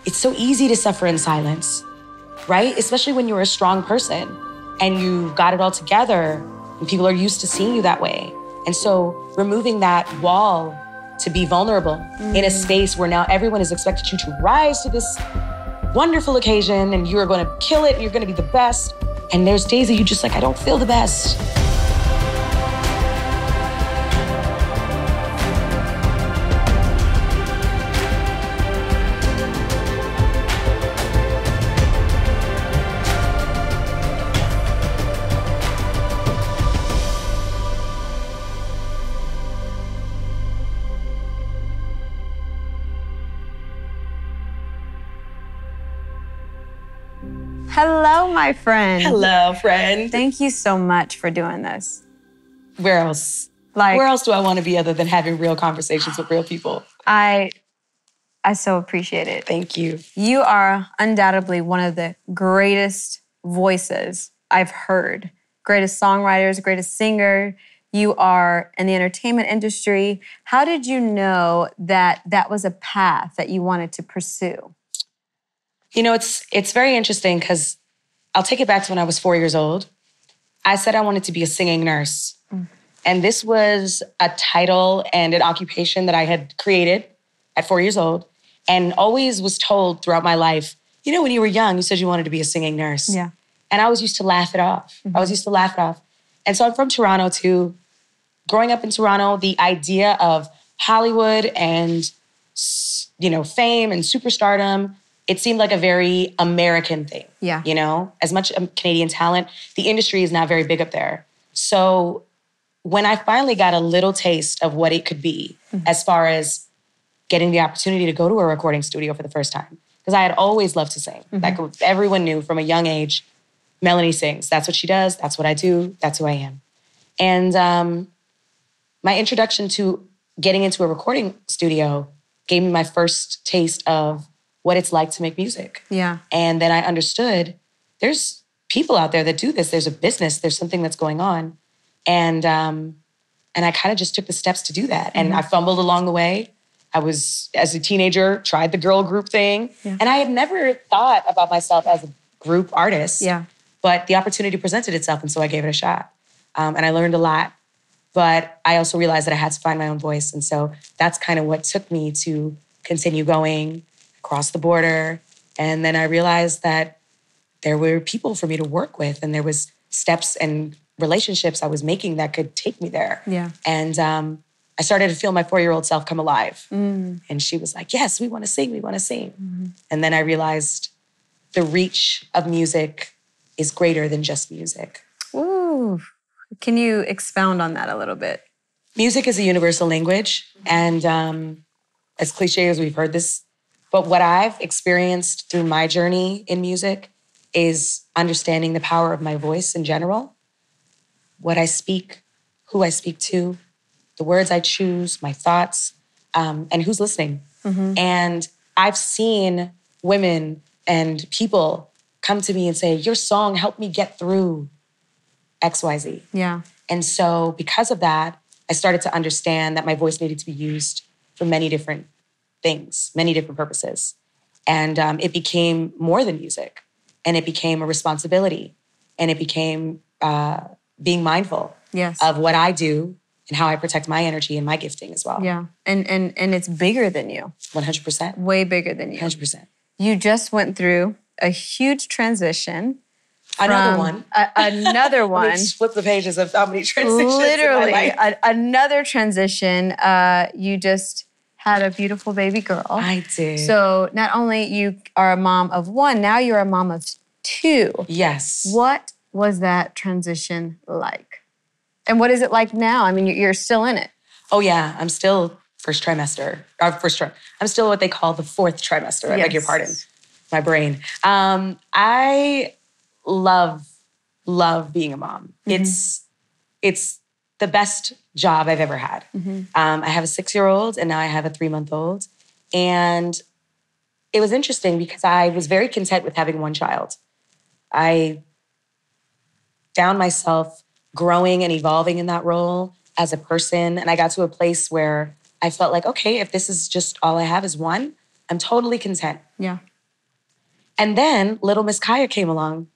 it's so easy to suffer in silence, right? Especially when you're a strong person and you've got it all together and people are used to seeing you that way. And so removing that wall to be vulnerable in a space where now everyone is expected you to rise to this wonderful occasion and you are going to kill it and you're going to be the best. And there's days that you just like, I don't feel the best. Hello, my friend. Hello, friend. Thank you so much for doing this. Where else? Where else do I want to be other than having real conversations with real people? I so appreciate it. Thank you. You are undoubtedly one of the greatest voices I've heard. Greatest songwriters, greatest singer. You are in the entertainment industry. How did you know that that was a path that you wanted to pursue? You know, it's very interesting because I'll take it back to when I was 4 years old. I said I wanted to be a singing nurse. And this was a title and an occupation that I had created at 4 years old and always was told throughout my life, you know, when you were young, you said you wanted to be a singing nurse. Yeah. And I was used to laugh it off. I was used to laugh it off. And so I'm from Toronto too. Growing up in Toronto, the idea of Hollywood and, you know, fame and superstardom, it seemed like a very American thing. Yeah. You know, as much Canadian talent, the industry is not very big up there. So when I finally got a little taste of what it could be, as far as getting the opportunity to go to a recording studio for the first time, because I had always loved to sing. Like everyone knew from a young age, Melanie sings. That's what she does. That's what I do. That's who I am. And my introduction to getting into a recording studio gave me my first taste of what it's like to make music. Yeah. And then I understood there's people out there that do this. There's a business. There's something that's going on. And I kind of just took the steps to do that. And I fumbled along the way. I was, as a teenager, tried the girl group thing. Yeah. And I had never thought about myself as a group artist. Yeah. But the opportunity presented itself. And so I gave it a shot. And I learned a lot. But I also realized that I had to find my own voice. And so that's kind of what took me to continue going across the border. And then I realized that there were people for me to work with and there was steps and relationships I was making that could take me there. Yeah. And I started to feel my 4-year-old self come alive. And she was like, yes, we want to sing, we want to sing. And then I realized the reach of music is greater than just music. Ooh. Can you expound on that a little bit? Music is a universal language. And as cliche as we've heard this, but what I've experienced through my journey in music is understanding the power of my voice in general, what I speak, who I speak to, the words I choose, my thoughts, and who's listening. And I've seen women and people come to me and say, your song helped me get through XYZ. Yeah. And so because of that, I started to understand that my voice needed to be used for many different things, many different purposes. And it became more than music. And it became a responsibility. And it became being mindful of what I do and how I protect my energy and my gifting as well. Yeah. And it's bigger than you. 100%. Way bigger than you. 100%. You just went through a huge transition. Another one. Another one. Let me flip the pages of how many transitions Literally, in my life. Another transition. You just had a beautiful baby girl. I did. So not only you are a mom of one, now you're a mom of two. Yes. What was that transition like? And what is it like now? I mean, you're still in it. Oh yeah, I'm still first trimester. I'm still what they call the fourth trimester. I beg your pardon. My brain. I love being a mom. It's the best job I've ever had. I have a 6-year-old and now I have a 3-month-old. And it was interesting because I was very content with having one child. I found myself growing and evolving in that role as a person. And I got to a place where I felt like, okay, if this is just all I have is one, I'm totally content. Yeah. And then little Miss Kaya came along.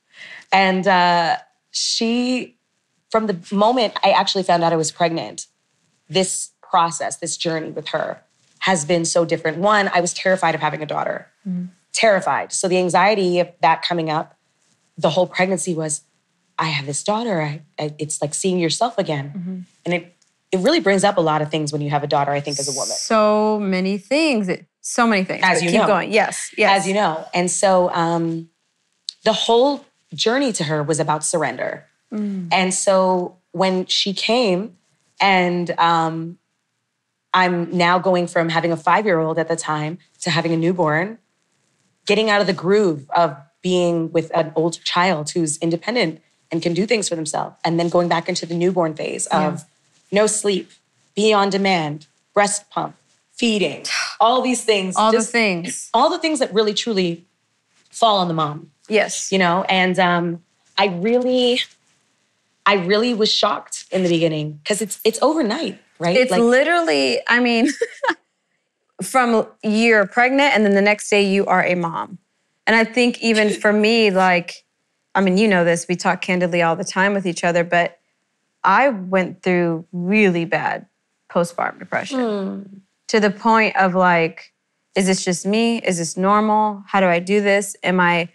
And she, from the moment I actually found out I was pregnant, this process, this journey with her has been so different. One, I was terrified of having a daughter. Terrified. So the anxiety of that coming up, the whole pregnancy was, I have this daughter. It's like seeing yourself again. And it really brings up a lot of things when you have a daughter, I think, as a woman. So many things. So many things. As you keep know. going. Yes. As you know. And so the whole journey to her was about surrender. And so when she came and I'm now going from having a 5-year-old at the time to having a newborn, getting out of the groove of being with an older child who's independent and can do things for themselves, and then going back into the newborn phase of no sleep, be on demand, breast pump, feeding, all these things. All the things that really, truly fall on the mom. Yes. You know, and I really was shocked in the beginning because it's overnight, right? It's like, literally, I mean, from you're pregnant and then the next day you are a mom. And I think even for me, like, I mean, you know this, we talk candidly all the time with each other, but I went through really bad postpartum depression to the point of like, is this just me? Is this normal? How do I do this? Am I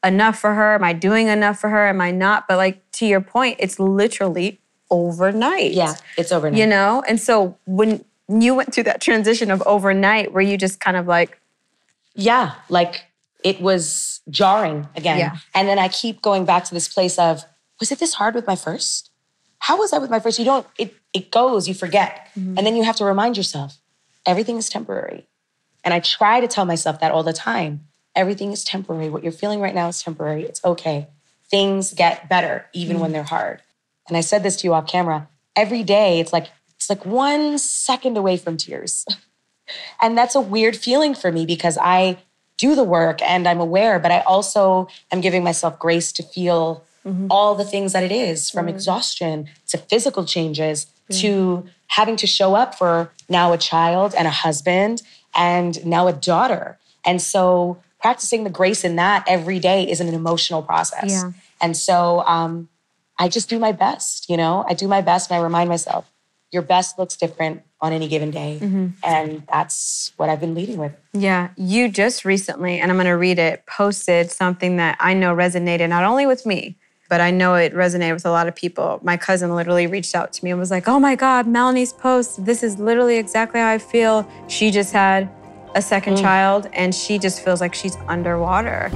enough for her? Am I doing enough for her? Am I not? But like, to your point, it's literally overnight. Yeah, it's overnight. You know? And so when you went through that transition of overnight, were you just kind of like... Yeah, like it was jarring again. Yeah. And then I keep going back to this place of, was it this hard with my first? How was I with my first? You don't, it goes, you forget. And then you have to remind yourself, everything is temporary. And I try to tell myself that all the time. Everything is temporary. What you're feeling right now is temporary. It's okay. Things get better even when they're hard. And I said this to you off camera. Every day, it's like 1 second away from tears. And that's a weird feeling for me because I do the work and I'm aware, but I also am giving myself grace to feel all the things that it is, from exhaustion to physical changes to having to show up for now a child and a husband and now a daughter. And so practicing the grace in that every day is an emotional process. Yeah. And so I just do my best, you know? I do my best and I remind myself, your best looks different on any given day. And that's what I've been leading with. Yeah, you just recently, and I'm going to read it, posted something that I know resonated not only with me, but I know it resonated with a lot of people. My cousin literally reached out to me and was like, oh my God, Melanie's post, this is literally exactly how I feel. She just had a second child and she just feels like she's underwater.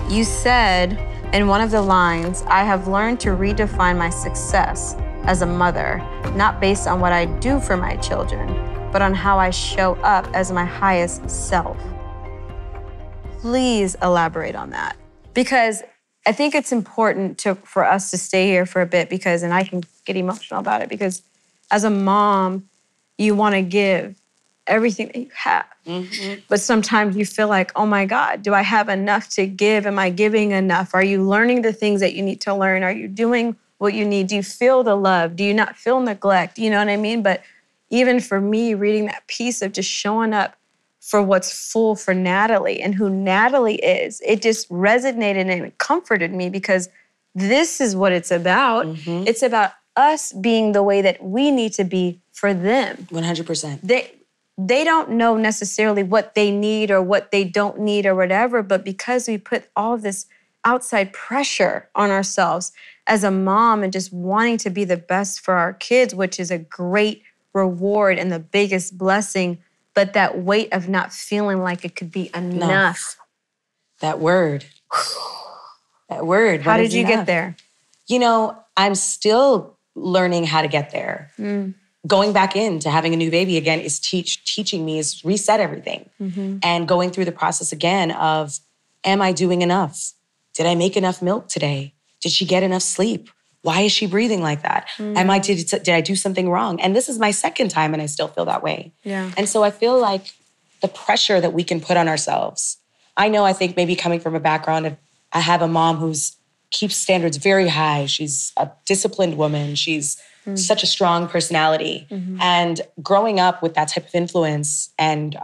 You said in one of the lines, I have learned to redefine my success as a mother, not based on what I do for my children, but on how I show up as my highest self. Please elaborate on that. Because I think it's important for us to stay here for a bit because, and I can get emotional about it, because as a mom, you want to give everything that you have. But sometimes you feel like, oh my God, do I have enough to give? Am I giving enough? Are you learning the things that you need to learn? Are you doing what you need? Do you feel the love? Do you not feel neglect? You know what I mean? But even for me, reading that piece of just showing up for what's full for Natalie and who Natalie is, it just resonated and it comforted me because this is what it's about. It's about us being the way that we need to be for them. 100%. They don't know necessarily what they need or what they don't need or whatever, but because we put all of this outside pressure on ourselves as a mom and just wanting to be the best for our kids, which is a great reward and the biggest blessing, but that weight of not feeling like it could be enough. That word. That word. How did you get there? You know, I'm still learning how to get there. Going back into having a new baby again is teaching me, is reset everything. And going through the process again of, am I doing enough? Did I make enough milk today? Did she get enough sleep? Why is she breathing like that? Did I do something wrong? And this is my second time and I still feel that way. Yeah. And so I feel like the pressure that we can put on ourselves. I think maybe coming from a background of, I have a mom who's keeps standards very high. She's a disciplined woman. She's such a strong personality. And growing up with that type of influence and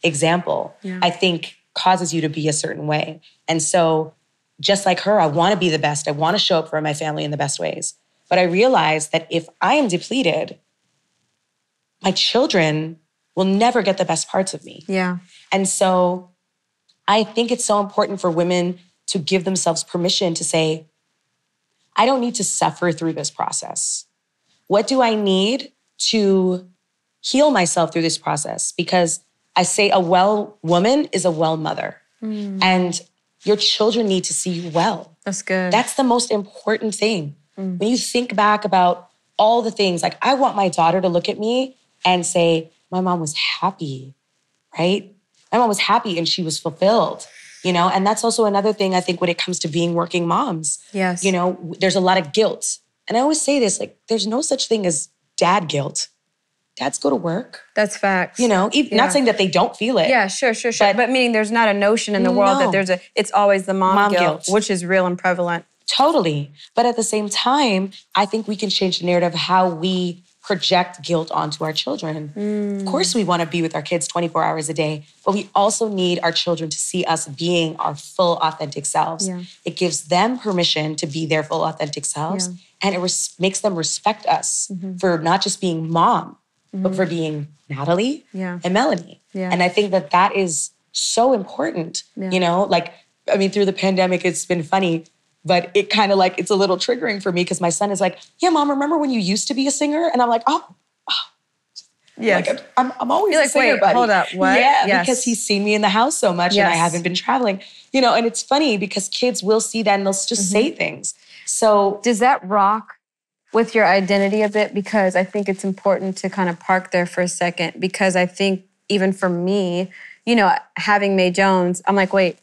example, I think causes you to be a certain way. And so just like her, I want to be the best. I want to show up for my family in the best ways. But I realize that if I am depleted, my children will never get the best parts of me. Yeah. And so I think it's so important for women to give themselves permission to say, I don't need to suffer through this process. What do I need to heal myself through this process? Because I say a well woman is a well mother. And your children need to see you well. That's good. That's the most important thing. When you think back about all the things, like I want my daughter to look at me and say, my mom was happy, right? My mom was happy and she was fulfilled, you know? And that's also another thing I think when it comes to being working moms. Yes. You know, there's a lot of guilt. And I always say this, like, there's no such thing as dad guilt. Dads go to work. That's facts. You know, not saying that they don't feel it. Yeah, sure. But meaning there's not a notion in the world that it's always the mom guilt, which is real and prevalent. Totally. But at the same time, I think we can change the narrative of how we project guilt onto our children. Of course, we want to be with our kids 24 hours a day, but we also need our children to see us being our full, authentic selves. Yeah. It gives them permission to be their full, authentic selves, and it makes them respect us for not just being mom, but for being Natalie and Melanie. Yeah. And I think that that is so important. Yeah. You know, like, I mean, through the pandemic, it's been funny, but it kind of like, it's a little triggering for me because my son is like, yeah, mom, remember when you used to be a singer? And I'm like, oh. Yeah. Like, I'm always You're like, a singer, wait, buddy. Hold up, what? Yeah, because he's seen me in the house so much and I haven't been traveling. You know, and it's funny because kids will see that and they'll just say things. So does that rock with your identity a bit? Because I think it's important to kind of park there for a second, because I think even for me, you know, having Mae Jones, I'm like, wait,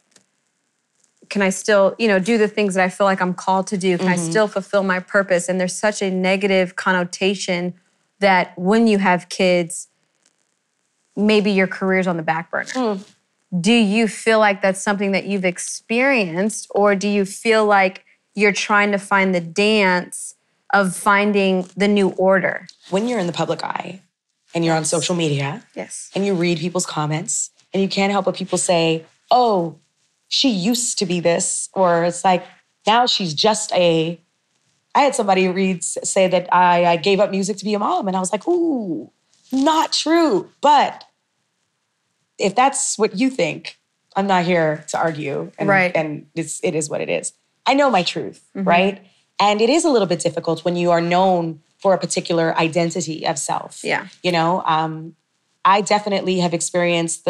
can I still, you know, do the things that I feel like I'm called to do? Can I still fulfill my purpose? And there's such a negative connotation that when you have kids, maybe your career's on the back burner. Do you feel like that's something that you've experienced, or do you feel like you're trying to find the dance of finding the new order? When you're in the public eye and you're on social media and you read people's comments and you can't help but people say, oh, she used to be this, or it's like, now she's just I had somebody say that I gave up music to be a mom. And I was like, ooh, not true. But if that's what you think, I'm not here to argue. And, and it is what it is. I know my truth, right? And it is a little bit difficult when you are known for a particular identity of self. Yeah. You know, I definitely have experienced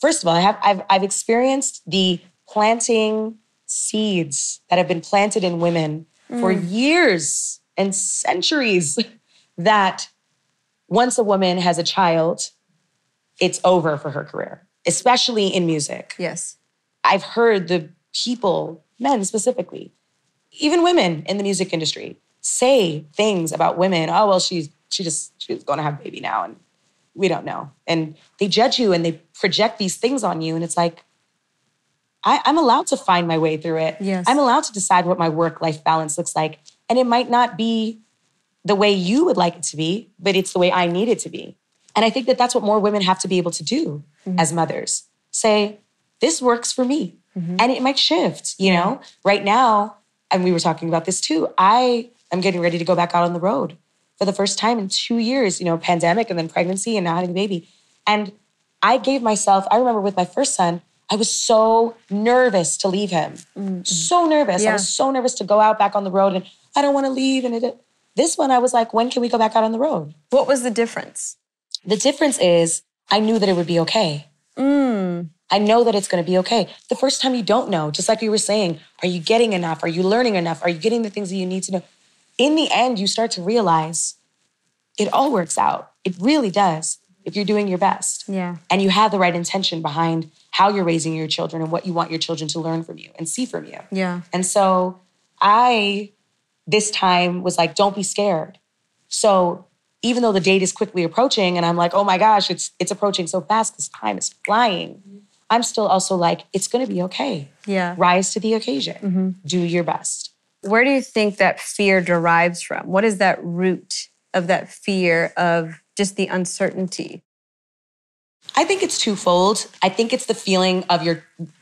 first of all, I've experienced the planting seeds that have been planted in women for years and centuries that once a woman has a child, it's over for her career, especially in music. Yes. I've heard the people, men specifically, even women in the music industry, say things about women. Oh, well, she's going to have a baby now and we don't know. And they judge you and they project these things on you. And it's like, I'm allowed to find my way through it. Yes. I'm allowed to decide what my work-life balance looks like. And it might not be the way you would like it to be, but it's the way I need it to be. And I think that that's what more women have to be able to do as mothers. Say, this works for me. And it might shift, you know? Right now, and we were talking about this too, I am getting ready to go back out on the road for the first time in 2 years, you know, pandemic and then pregnancy and now having a baby. And I remember with my first son, I was so nervous to leave him. So nervous. I was so nervous to go out back on the road and I don't want to leave. And this one, I was like, when can we go back out on the road? What was the difference? The difference is I knew that it would be okay. I know that it's going to be okay. The first time you don't know, just like you were saying, are you getting enough? Are you learning enough? Are you getting the things that you need to know? In the end, you start to realize it all works out. It really does if you're doing your best. Yeah. And you have the right intention behind how you're raising your children and what you want your children to learn from you and see from you. Yeah. And so this time was like, don't be scared. So even though the date is quickly approaching and I'm like, oh my gosh, it's approaching so fast, this time is flying. I'm still also like, it's going to be okay. Yeah. Rise to the occasion. Do your best. Where do you think that fear derives from? What is that root of that fear of just the uncertainty? I think it's twofold. I think it's the feeling of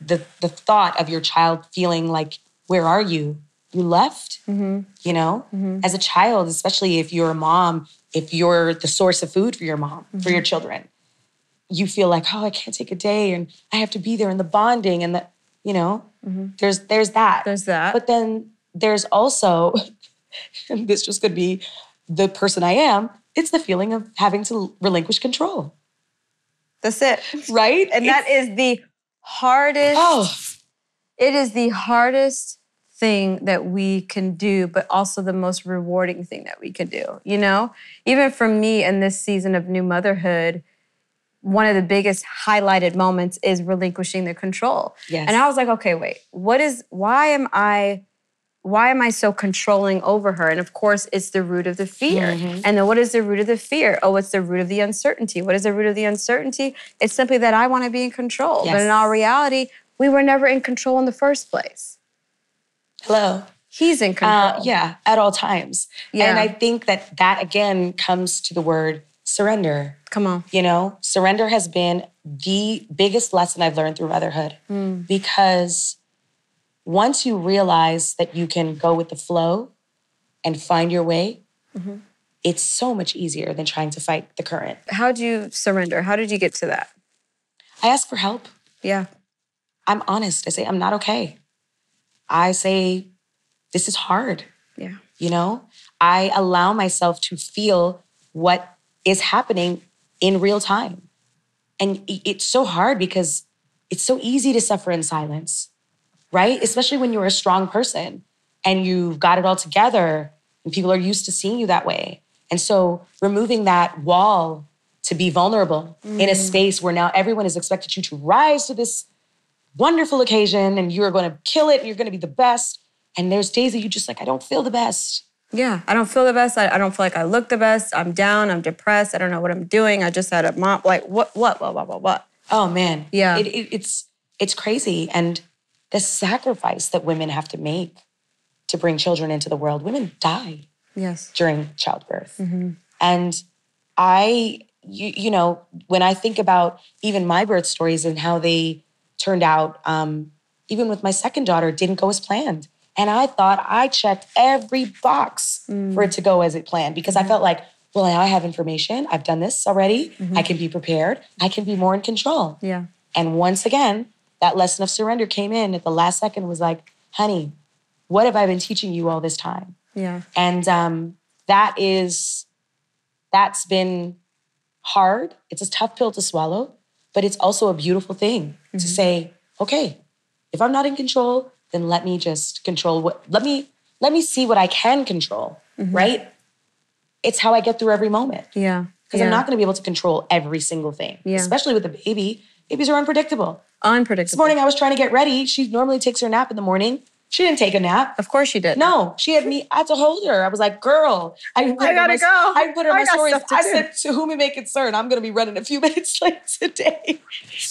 the thought of your child feeling like, where are you? You left, you know? As a child, especially if you're a mom, if you're the source of food for your mom, for your children, you feel like, oh, I can't take a day and I have to be there and the bonding and the, you know, there's that. There's that. But then there's also, and this just could be the person I am, it's the feeling of having to relinquish control. That's it. Right? And that is the hardest, it is the hardest thing that we can do, but also the most rewarding thing that we can do, you know? Even for me in this season of new motherhood, one of the biggest highlighted moments is relinquishing the control. Yes. And I was like, okay, wait, why am I so controlling over her? And of course, it's the root of the fear. And then what is the root of the fear? Oh, it's the root of the uncertainty. What is the root of the uncertainty? It's simply that I want to be in control. Yes. But in all reality, we were never in control in the first place. Hello. He's in control. Yeah, at all times. Yeah. And I think that again comes to the word surrender. Come on. You know, surrender has been the biggest lesson I've learned through motherhood because once you realize that you can go with the flow and find your way, it's so much easier than trying to fight the current. How'd you surrender? How did you get to that? I ask for help. Yeah. I'm honest. I say, I'm not okay. I say, this is hard. Yeah. You know, I allow myself to feel what is happening in real time. And it's so hard because it's so easy to suffer in silence, right? Especially when you're a strong person and you've got it all together and people are used to seeing you that way. And so removing that wall to be vulnerable in a space where now everyone has expected you to rise to this wonderful occasion and you're going to kill it and you're going to be the best. And there's days that you just like, I don't feel the best. Yeah, I don't feel the best. I don't feel like I look the best. I'm down. I'm depressed. I don't know what I'm doing. I just had a mom. Like, what? Oh, man. Yeah. It's crazy. And the sacrifice that women have to make to bring children into the world. Women die during childbirth. And you know, when I think about even my birth stories and how they turned out, even with my second daughter, didn't go as planned. And I thought I checked every box for it to go as it planned because I felt like, well, now I have information. I've done this already. I can be prepared. I can be more in control. Yeah. And once again, that lesson of surrender came in at the last second, was like, honey, what have I been teaching you all this time? Yeah. And that's been hard. It's a tough pill to swallow, but it's also a beautiful thing to say, okay, if I'm not in control, then let me just control let me see what I can control, right? It's how I get through every moment. Yeah. Because I'm not going to be able to control every single thing, especially with a baby. Babies are unpredictable. This morning I was trying to get ready. She normally takes her nap in the morning. She didn't take a nap. Of course she did. No, she had me. I had to hold her. I was like, girl, I gotta go. I put her in my stories. I said, to whom it may concern, I'm going to be running a few minutes late today.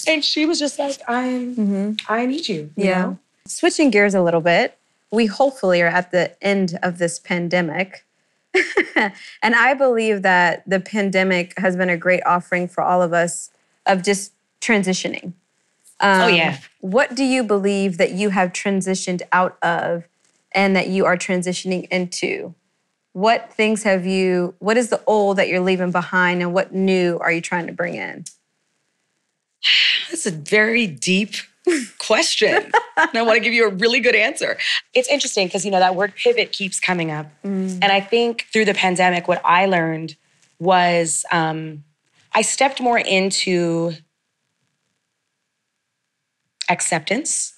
And she was just like, I need you. You know? Switching gears a little bit, we hopefully are at the end of this pandemic. And I believe that the pandemic has been a great offering for all of us of just transitioning. What do you believe that you have transitioned out of and that you are transitioning into? What is the old that you're leaving behind and what new are you trying to bring in? That's a very deep question. And I want to give you a really good answer. It's interesting because, you know, that word pivot keeps coming up. And I think through the pandemic, what I learned was I stepped more into acceptance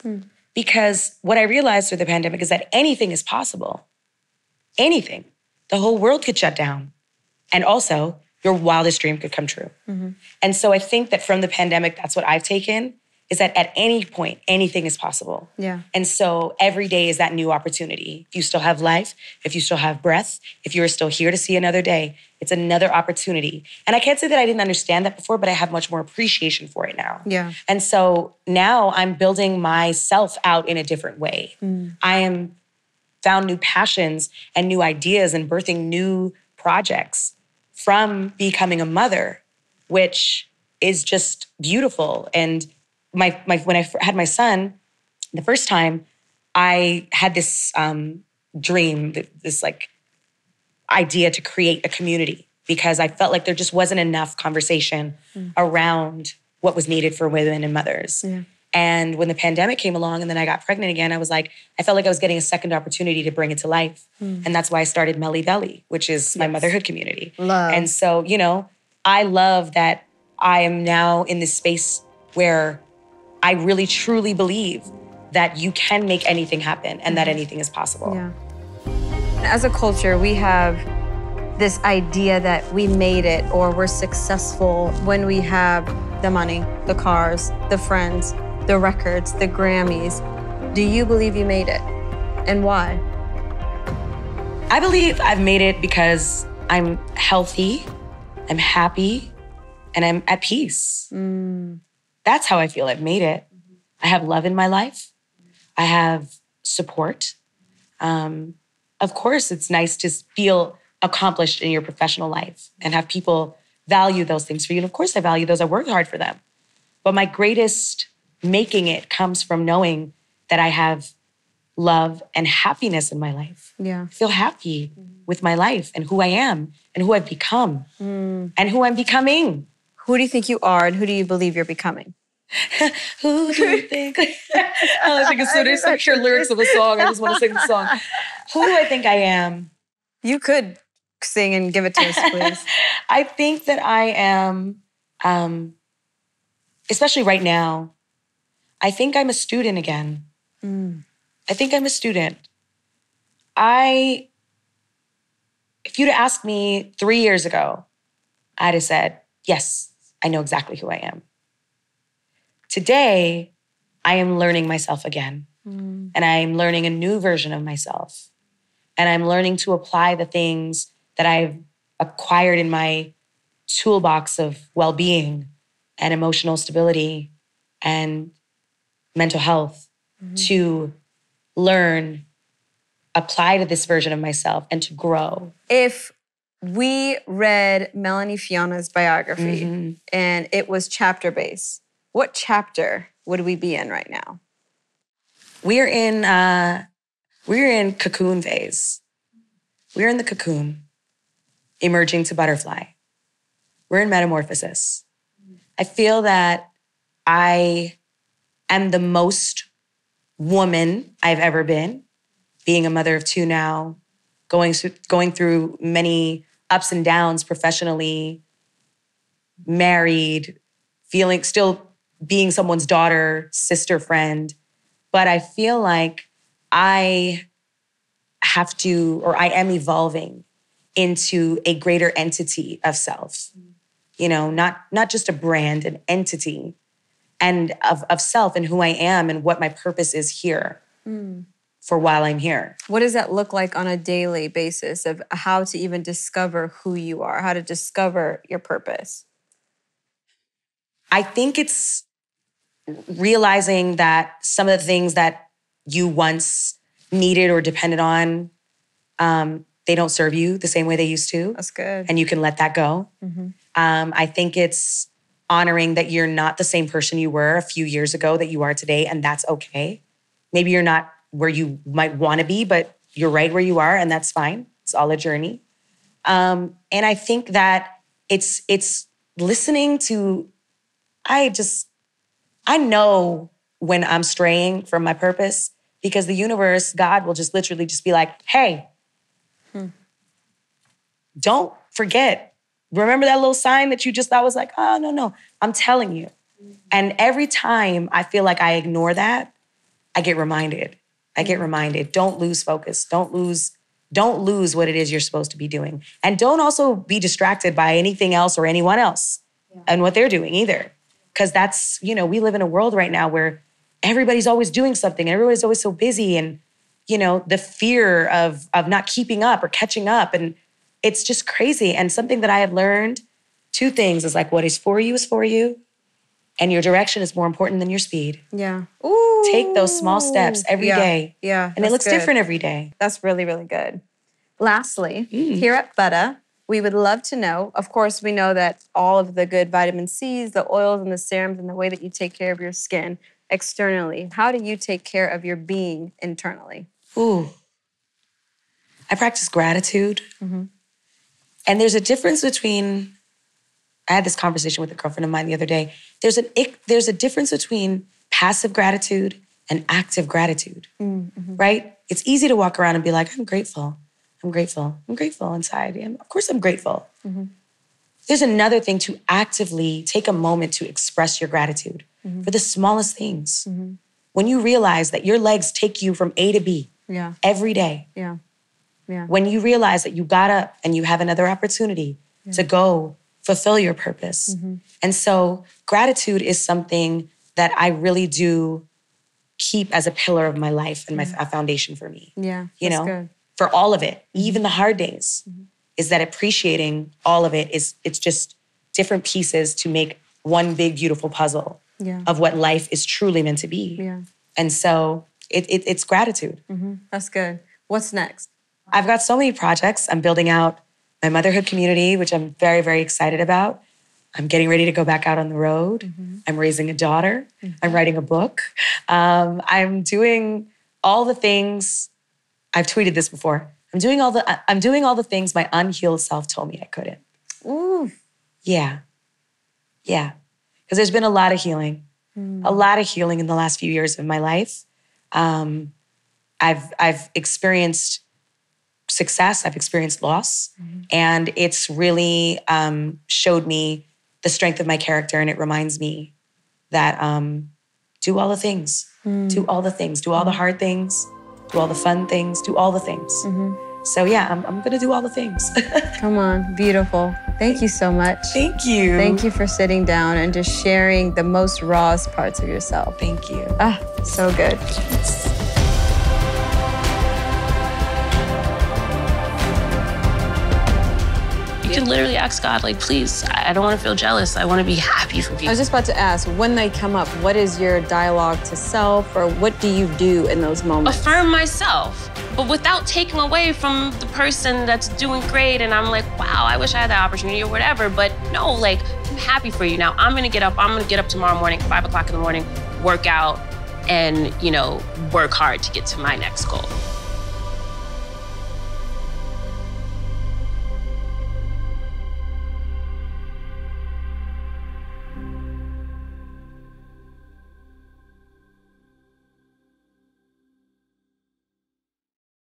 because what I realized through the pandemic is that anything is possible. Anything. The whole world could shut down. And also, your wildest dream could come true. And so I think that from the pandemic, that's what I've taken, is that at any point, anything is possible. Yeah. And so every day is that new opportunity. If you still have life, if you still have breath, if you're still here to see another day, it's another opportunity. And I can't say that I didn't understand that before, but I have much more appreciation for it now. Yeah. And so now I'm building myself out in a different way. I am found new passions and new ideas and birthing new projects from becoming a mother, which is just beautiful. And when I had my son, the first time, I had this dream, this like idea to create a community because I felt like there just wasn't enough conversation around what was needed for women and mothers. Yeah. And when the pandemic came along and then I got pregnant again, I felt like I was getting a second opportunity to bring it to life. And that's why I started Melly Belly, which is my motherhood community. Love. And so, I love that I am now in this space where I really truly believe that you can make anything happen and that anything is possible. Yeah. As a culture, we have this idea that we made it or we're successful when we have the money, the cars, the friends, the records, the Grammys. Do you believe you made it? And why? I believe I've made it because I'm healthy, I'm happy, and I'm at peace. That's how I feel I've made it. I have love in my life. I have support. Of course, it's nice to feel accomplished in your professional life and have people value those things for you. And of course, I value those. I worked hard for them. But my greatest making it comes from knowing that I have love and happiness in my life. Yeah. I feel happy with my life and who I am and who I've become and who I'm becoming. Who do you think you are and who do you believe you're becoming? Who do you think? I was like, as soon as I hear lyrics of a song, I just want to sing the song. Who do I think I am? You could sing and give it to us, please. I think that I am, especially right now, I think I'm a student again. I think I'm a student. If you'd have asked me 3 years ago, I'd have said, yes, I know exactly who I am. Today, I am learning myself again. And I'm learning a new version of myself. And I'm learning to apply the things that I've acquired in my toolbox of well-being and emotional stability and mental health to learn, apply to this version of myself and to grow. If we read Melanie Fiona's biography and it was chapter-based, what chapter would we be in right now? We're in cocoon phase. We're in the cocoon, emerging to butterfly. We're in metamorphosis. I feel that I am the most woman I've ever been, being a mother of two now, going through many ups and downs professionally, married, still being someone's daughter, sister, friend. But I feel like I am evolving into a greater entity of self. Not just a brand, an entity, and of self and who I am and what my purpose is here for while I'm here. What does that look like on a daily basis of how to even discover who you are, how to discover your purpose? I think it's realizing that some of the things that you once needed or depended on, they don't serve you the same way they used to. That's good. And you can let that go. I think it's honoring that you're not the same person you were a few years ago that you are today, and that's okay. Maybe you're not where you might want to be, but you're right where you are, and that's fine. It's all a journey. And I think that it's listening to, I know when I'm straying from my purpose because the universe, God will just literally just be like, hey, don't forget. Remember that little sign that you just thought was like, oh, no, I'm telling you. And every time I feel like I ignore that, I get reminded. Don't lose focus. Don't lose what it is you're supposed to be doing. And don't also be distracted by anything else or anyone else and what they're doing either. Because that's, we live in a world right now where everybody's always doing something and everybody's always so busy and, the fear of not keeping up or catching up. And it's just crazy. And something that I have learned, two things is like what is for you and your direction is more important than your speed. Yeah. Ooh. Take those small steps every day. Yeah. And it looks different every day. That's really, really good. Lastly, here at Buttah, we would love to know. Of course, we know that all of the good vitamin C's, the oils and the serums, and the way that you take care of your skin externally. How do you take care of your being internally? Ooh. I practice gratitude. And there's a difference between, I had this conversation with a girlfriend of mine the other day. There's a difference between passive gratitude and active gratitude, right? It's easy to walk around and be like, I'm grateful. I'm grateful. I'm grateful inside. And of course I'm grateful. There's another thing to actively take a moment to express your gratitude for the smallest things. When you realize that your legs take you from A to B every day. When you realize that you got up and you have another opportunity to go fulfill your purpose. And so gratitude is something that I really do keep as a pillar of my life and a foundation for me. You know, good. For all of it, even the hard days, is that appreciating all of it it's just different pieces to make one big, beautiful puzzle of what life is truly meant to be. And so it's gratitude. That's good. What's next? I've got so many projects. I'm building out my motherhood community, which I'm very, very excited about. I'm getting ready to go back out on the road. I'm raising a daughter. I'm writing a book. I'm doing all the things. I've tweeted this before. I'm doing all the things my unhealed self told me I couldn't. Ooh. Yeah. Because there's been a lot of healing. A lot of healing in the last few years of my life. I've experienced success. I've experienced loss. And it's really showed me the strength of my character. And it reminds me that do all the things. Do all the things. Do all the hard things. Do all the fun things. Do all the things. So yeah, I'm going to do all the things. Come on. Beautiful. Thank you so much. Thank you. Thank you for sitting down and just sharing the most rawest parts of yourself. Thank you. So good. You can literally ask God, like, please, I don't want to feel jealous. I want to be happy for people. I was just about to ask, when they come up, what is your dialogue to self, or what do you do in those moments? Affirm myself, but without taking away from the person that's doing great. And I'm like, wow, I wish I had that opportunity or whatever. But no, like, I'm happy for you. Now I'm going to get up tomorrow morning, 5 o'clock in the morning, work out, and, work hard to get to my next goal.